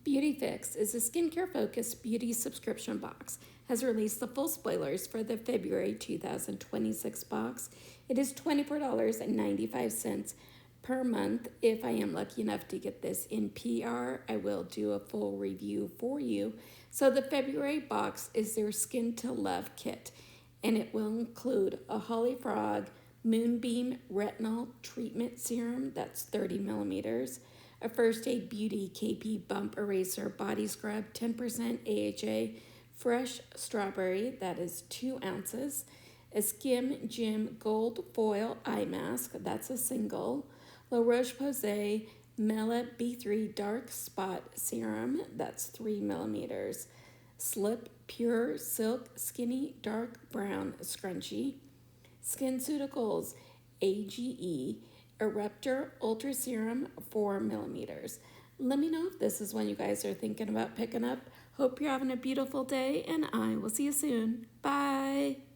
BeautyFIX is a skincare-focused beauty subscription box. Has released the full spoilers for the February 2026 box. It is $24.95 per month. If I am lucky enough to get this in PR, I will do a full review for you. So the February box is their Skin to Love kit, and it will include a Holly Frog Moonbeam Retinol Treatment Serum, that's 30 millimeters, a First Aid Beauty KP Bump Eraser Body Scrub, 10% AHA, Fresh Strawberry, that is 2 ounces, a Skim Gym Gold Foil Eye Mask, that's a single, La Roche-Posay Mela B3 Dark Spot Serum, that's 3 millimeters, Slip Pure Silk Skinny Dark Brown Scrunchie, SkinCeuticals AGE Eruptor Ultra Serum, 4 millimeters. Let me know if this is one you guys are thinking about picking up. Hope you're having a beautiful day, and I will see you soon. Bye.